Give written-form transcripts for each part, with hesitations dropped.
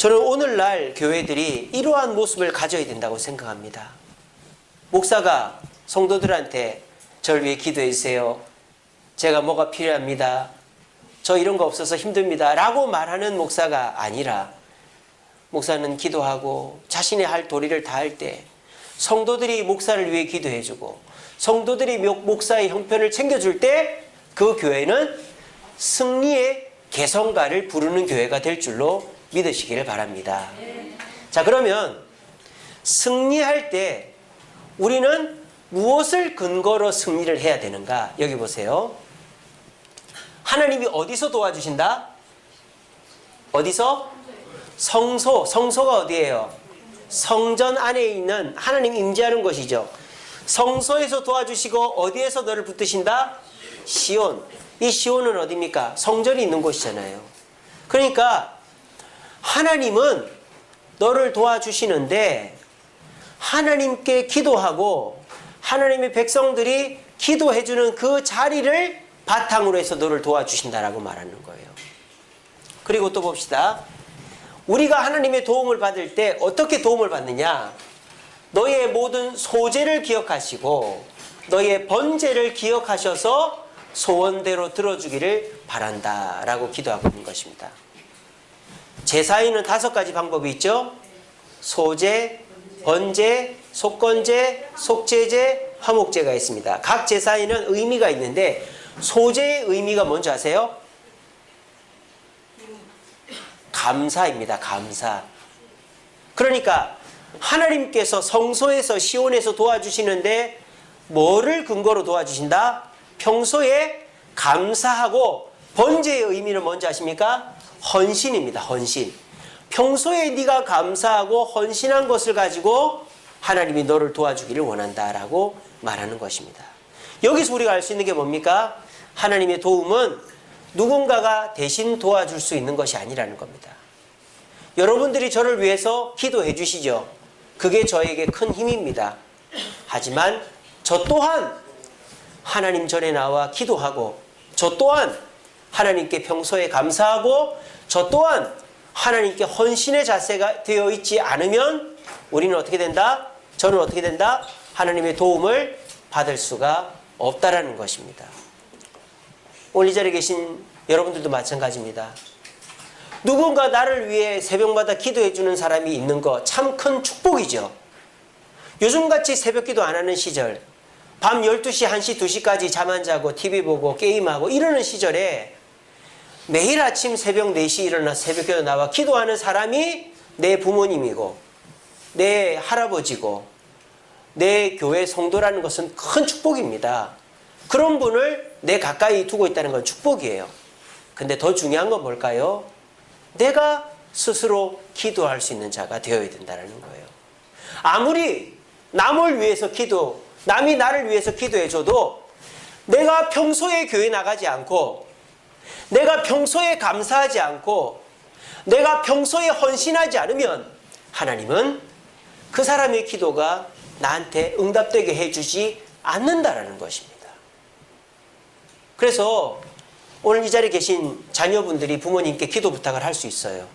저는 오늘날 교회들이 이러한 모습을 가져야 된다고 생각합니다. 목사가 성도들한테 저를 위해 기도해 주세요. 제가 뭐가 필요합니다. 저 이런 거 없어서 힘듭니다. 라고 말하는 목사가 아니라 목사는 기도하고 자신의 할 도리를 다할 때 성도들이 목사를 위해 기도해 주고 성도들이 목사의 형편을 챙겨줄 때 그 교회는 승리의 개성가를 부르는 교회가 될 줄로 믿으시기를 바랍니다. 자, 그러면 승리할 때 우리는 무엇을 근거로 승리를 해야 되는가? 여기 보세요. 하나님이 어디서 도와주신다? 어디서? 성소. 성소가 어디예요? 성전 안에 있는 하나님이 임재하는 곳이죠. 성소에서 도와주시고 어디에서 너를 붙드신다? 시온. 이 시온은 어디입니까? 성전이 있는 곳이잖아요. 그러니까 하나님은 너를 도와주시는데 하나님께 기도하고 하나님의 백성들이 기도해주는 그 자리를 바탕으로 해서 너를 도와주신다라고 말하는 거예요. 그리고 또 봅시다. 우리가 하나님의 도움을 받을 때 어떻게 도움을 받느냐? 너의 모든 소재를 기억하시고 너의 번제를 기억하셔서 소원대로 들어주기를 바란다 라고 기도하고 있는 것입니다. 제사에는 5가지 방법이 있죠. 소제, 번제, 속건제, 속제제, 화목제가 있습니다. 각 제사에는 의미가 있는데 소제의 의미가 뭔지 아세요? 감사입니다. 감사. 그러니까 하나님께서 성소에서 시온에서 도와주시는데 뭐를 근거로 도와주신다? 평소에 감사하고 번제의 의미는 뭔지 아십니까? 헌신입니다. 헌신. 평소에 네가 감사하고 헌신한 것을 가지고 하나님이 너를 도와주기를 원한다라고 말하는 것입니다. 여기서 우리가 알 수 있는 게 뭡니까? 하나님의 도움은 누군가가 대신 도와줄 수 있는 것이 아니라는 겁니다. 여러분들이 저를 위해서 기도해 주시죠. 그게 저에게 큰 힘입니다. 하지만 저 또한 하나님 전에 나와 기도하고 저 또한 하나님께 평소에 감사하고 저 또한 하나님께 헌신의 자세가 되어 있지 않으면 우리는 어떻게 된다? 저는 어떻게 된다? 하나님의 도움을 받을 수가 없다라는 것입니다. 오늘 이 자리에 계신 여러분들도 마찬가지입니다. 누군가 나를 위해 새벽마다 기도해 주는 사람이 있는 거 참 큰 축복이죠. 요즘같이 새벽 기도 안 하는 시절, 밤 12시, 1시, 2시까지 잠 안 자고 TV 보고 게임하고 이러는 시절에 매일 아침 새벽 4시 일어나 새벽 기도 나와 기도하는 사람이 내 부모님이고 내 할아버지고 내 교회 성도라는 것은 큰 축복입니다. 그런 분을 내 가까이 두고 있다는 건 축복이에요. 근데 더 중요한 건 뭘까요? 내가 스스로 기도할 수 있는 자가 되어야 된다는 거예요. 아무리 남을 위해서 남이 나를 위해서 기도해줘도 내가 평소에 교회 나가지 않고 내가 평소에 감사하지 않고 내가 평소에 헌신하지 않으면 하나님은 그 사람의 기도가 나한테 응답되게 해주지 않는다라는 것입니다. 그래서 오늘 이 자리에 계신 자녀분들이 부모님께 기도 부탁을 할 수 있어요.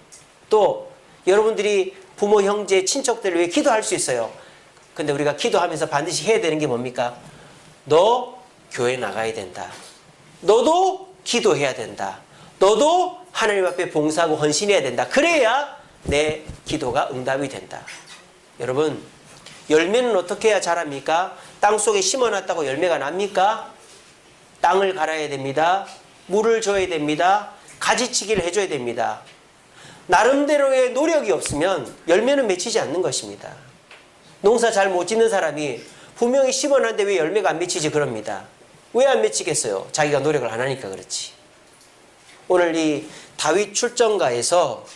또 여러분들이 부모, 형제, 친척들을 위해 기도할 수 있어요. 근데 우리가 기도하면서 반드시 해야 되는 게 뭡니까? 너 교회 나가야 된다. 너도 기도해야 된다. 너도 하나님 앞에 봉사하고 헌신해야 된다. 그래야 내 기도가 응답이 된다. 여러분, 열매는 어떻게 해야 자랍니까? 땅속에 심어놨다고 열매가 납니까? 땅을 갈아야 됩니다. 물을 줘야 됩니다. 가지치기를 해줘야 됩니다. 나름대로의 노력이 없으면 열매는 맺히지 않는 것입니다. 농사 잘 못 짓는 사람이 분명히 심어놨는데 왜 열매가 안 맺히지 그럽니다. 왜 안 맺히겠어요? 자기가 노력을 안 하니까 그렇지. 오늘 이 다윗 출정가에서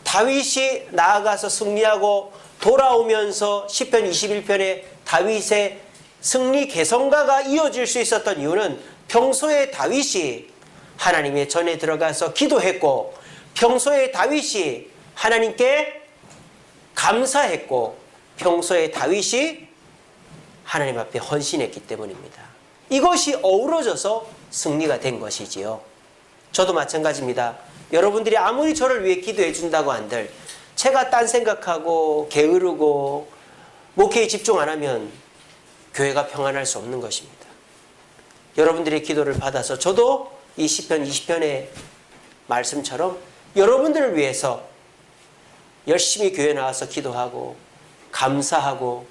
다윗이 나아가서 승리하고 돌아오면서 시편 21편에 다윗의 승리 개성가가 이어질 수 있었던 이유는 평소에 다윗이 하나님의 전에 들어가서 기도했고 평소에 다윗이 하나님께 감사했고 평소에 다윗이 하나님 앞에 헌신했기 때문입니다. 이것이 어우러져서 승리가 된 것이지요. 저도 마찬가지입니다. 여러분들이 아무리 저를 위해 기도해 준다고 한들 제가 딴 생각하고 게으르고 목회에 집중 안 하면 교회가 평안할 수 없는 것입니다. 여러분들의 기도를 받아서 저도 이 시편 20편의 말씀처럼 여러분들을 위해서 열심히 교회 나와서 기도하고 감사하고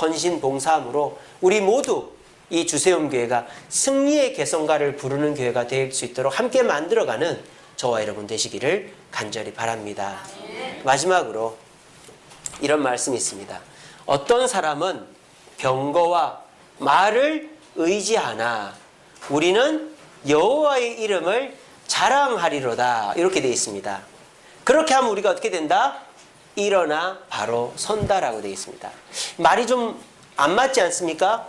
헌신 봉사함으로 우리 모두 이 주세움교회가 승리의 개성가를 부르는 교회가 될 수 있도록 함께 만들어가는 저와 여러분 되시기를 간절히 바랍니다. 마지막으로 이런 말씀이 있습니다. 어떤 사람은 병거와 말을 의지하나 우리는 여호와의 이름을 자랑하리로다. 이렇게 되어 있습니다. 그렇게 하면 우리가 어떻게 된다? 일어나 바로 선다라고 되어 있습니다. 말이 좀 안 맞지 않습니까?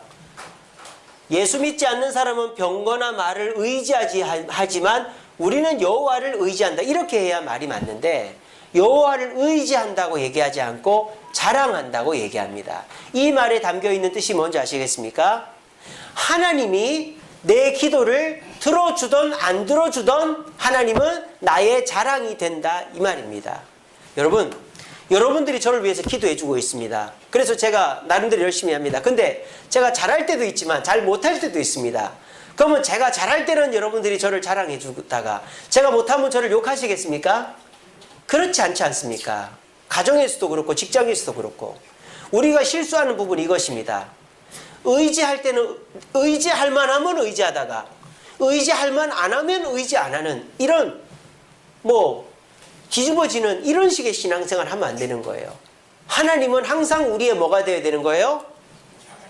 예수 믿지 않는 사람은 병거나 말을 의지하지만 우리는 여호와를 의지한다. 이렇게 해야 말이 맞는데 여호와를 의지한다고 얘기하지 않고 자랑한다고 얘기합니다. 이 말에 담겨있는 뜻이 뭔지 아시겠습니까? 하나님이 내 기도를 들어주던 안 들어주던 하나님은 나의 자랑이 된다 이 말입니다. 여러분들이 저를 위해서 기도해주고 있습니다. 그래서 제가 나름대로 열심히 합니다. 근데 제가 잘할 때도 있지만 잘 못할 때도 있습니다. 그러면 제가 잘할 때는 여러분들이 저를 자랑해 주다가 제가 못하면 저를 욕하시겠습니까? 그렇지 않지 않습니까? 가정에서도 그렇고 직장에서도 그렇고 우리가 실수하는 부분이 이것입니다. 의지할 때는 의지할 만하면 의지하다가 의지할 만 안 하면 의지 안 하는 이런 뒤집어지는 이런 식의 신앙생활 하면 안 되는 거예요. 하나님은 항상 우리의 뭐가 되어야 되는 거예요?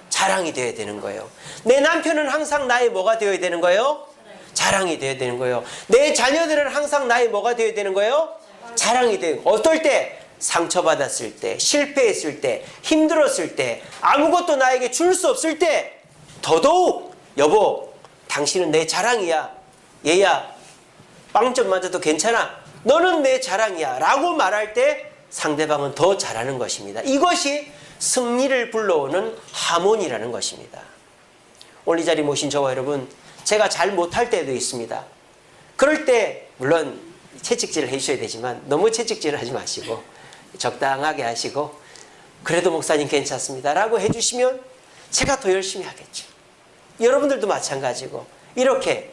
자랑이 되어야 되는 거예요. 내 남편은 항상 나의 뭐가 되어야 되는 거예요? 자랑이 되어야 되는 거예요. 내 자녀들은 항상 나의 뭐가 되어야 되는 거예요? 자랑이 돼요. 어떨 때? 상처받았을 때, 실패했을 때, 힘들었을 때, 아무것도 나에게 줄 수 없을 때 더더욱 여보, 당신은 내 자랑이야. 얘야, 빵점 맞아도 괜찮아. 너는 내 자랑이야. 라고 말할 때 상대방은 더 잘하는 것입니다. 이것이 승리를 불러오는 하모니라는 것입니다. 오늘 이 자리에 모신 저와 여러분, 제가 잘 못할 때도 있습니다. 그럴 때 물론 채찍질을 해주셔야 되지만 너무 채찍질을 하지 마시고 적당하게 하시고 그래도 목사님 괜찮습니다 라고 해주시면 제가 더 열심히 하겠죠. 여러분들도 마찬가지고 이렇게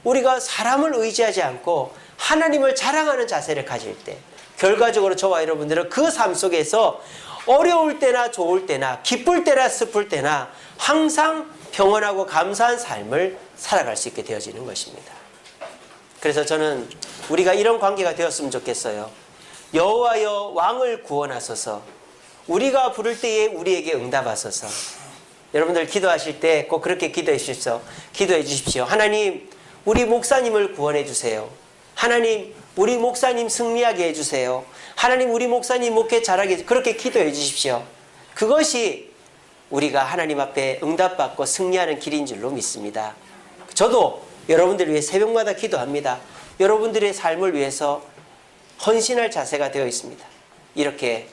우리가 사람을 의지하지 않고 하나님을 자랑하는 자세를 가질 때 결과적으로 저와 여러분들은 그 삶 속에서 어려울 때나 좋을 때나 기쁠 때나 슬플 때나 항상 평온하고 감사한 삶을 살아갈 수 있게 되어지는 것입니다. 그래서 저는 우리가 이런 관계가 되었으면 좋겠어요. 여호와여 왕을 구원하소서. 우리가 부를 때에 우리에게 응답하소서. 여러분들 기도하실 때 꼭 그렇게 기도해 주십시오. 하나님, 우리 목사님을 구원해 주세요. 하나님, 우리 목사님 승리하게 해주세요. 하나님, 우리 목사님 목회 잘하게 그렇게 기도해 주십시오. 그것이 우리가 하나님 앞에 응답받고 승리하는 길인 줄로 믿습니다. 저도 여러분들을 위해 새벽마다 기도합니다. 여러분들의 삶을 위해서 헌신할 자세가 되어 있습니다. 이렇게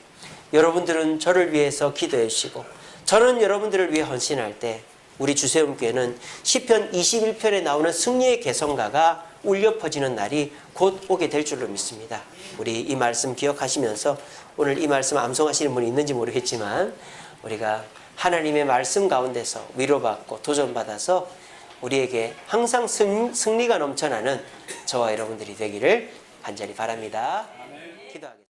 여러분들은 저를 위해서 기도해 주시고 저는 여러분들을 위해 헌신할 때 우리 주세움교회는 시편 21편에 나오는 승리의 개성가가 울려 퍼지는 날이 곧 오게 될 줄로 믿습니다. 우리 이 말씀 기억하시면서 오늘 이 말씀 암송하시는 분이 있는지 모르겠지만 우리가 하나님의 말씀 가운데서 위로받고 도전받아서 우리에게 항상 승리가 넘쳐나는 저와 여러분들이 되기를 간절히 바랍니다. 기도하겠습니다.